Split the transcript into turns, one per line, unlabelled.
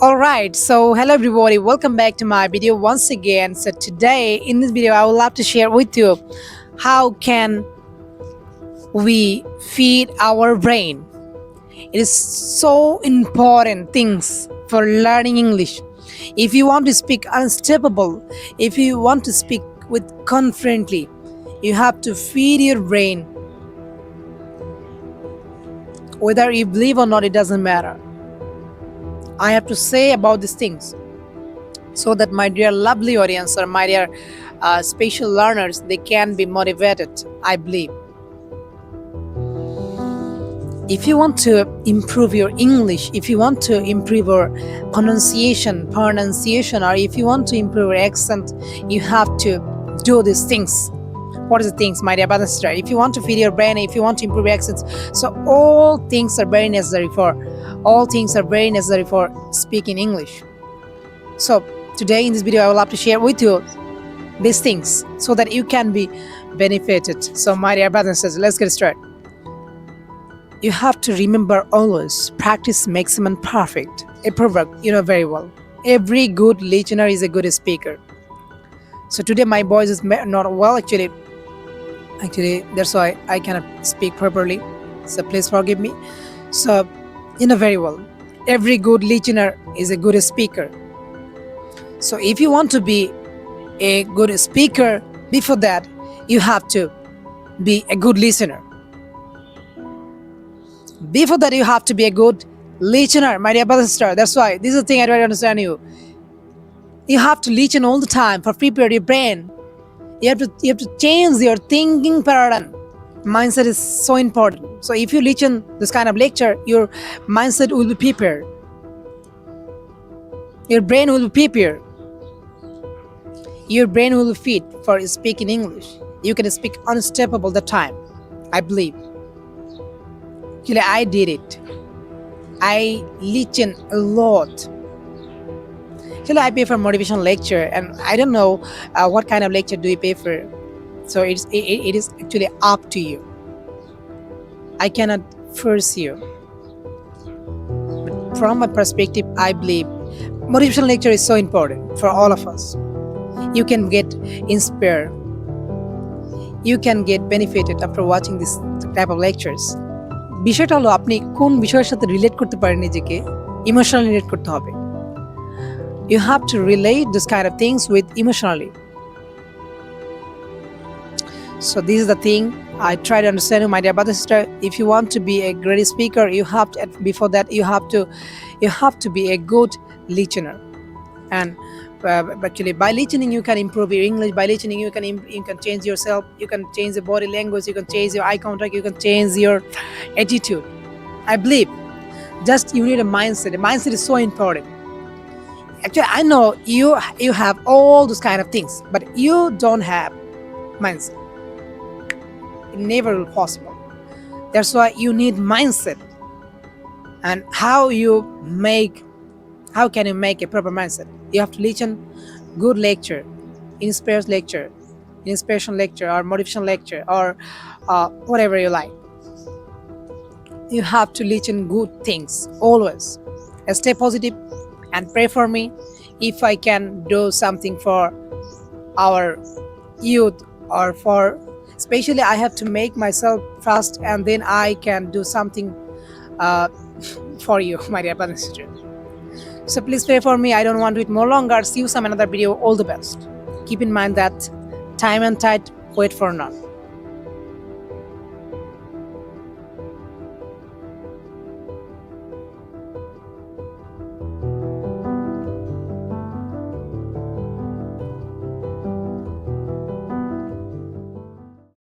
Alright, so hello everybody, welcome back to my video once again. So today in this video I would love to share with you how can we feed our brain. It is so important things for learning English. If you want to speak unstoppable, if you want to speak with confidently, you have to feed your brain. Whether you believe or not, it doesn't matter. I have to say about these things so that my dear lovely audience or my dear special learners, they can be motivated, I believe. If you want to improve your English, if you want to improve your pronunciation, or if you want to improve your accent, you have to do these things. What is the things, my dear brother and sister? If you want to feed your brain, if you want to improve your accents, so all things are very necessary for speaking English. So today in this video I would love to share with you these things so that you can be benefited. So my dear brothers and sisters, let's get started. You have to remember always, practice makes man perfect. A proverb you know very well. Every good listener is a good speaker. So today my voice is not well actually that's why I cannot speak properly, so please forgive me. So you know very well, every good listener is a good speaker. So if you want to be a good speaker, before that you have to be a good listener. Before that you have to be a good listener, my dear brother and sister. That's why this is the thing I try to understand you. You have to listen all the time for prepare your brain. You have to change your thinking paradigm. Mindset is so important. So if you listen this kind of lecture, your mindset will be prepared. Your brain will be prepared. Your brain will be fit for speaking English. You can speak unstoppable the time, I believe. Actually, I did it. I listen a lot. Actually, I pay for motivational lecture, and I don't know what kind of lecture do you pay for. So it is actually up to you. I cannot force you. But from my perspective, I believe motivational lecture is so important for all of us. You can get inspired. You can get benefited after watching this type of lectures. বিষয়টা হলো আপনি কোন বিষয়ের সাথে relate করতে পারেন নিজেকে, emotionally relate করতে হবে. You have to relate this kind of things with emotionally. So this is the thing I try to understand you, my dear brother and sister. If you want to be a great speaker, you have to, before that you have to be a good listener. And actually by listening you can improve your English. By listening you can change yourself, you can change the body language, you can change your eye contact, you can change your attitude. I believe just you need a mindset. A mindset is so important. Actually, I know you have all those kind of things, but you don't have mindset. It never will possible. That's why you need mindset. And how can you make a proper mindset? You have to listen good lecture, inspiration lecture or motivation lecture or whatever you like. You have to listen good things always. Stay positive and pray for me if I can do something for our youth, or for especially I have to make myself fast and then I can do something for you, my dear brother and sister. So please pray for me. I don't want to wait more longer. See you some another video. All the best. Keep in mind that time and tide wait for none.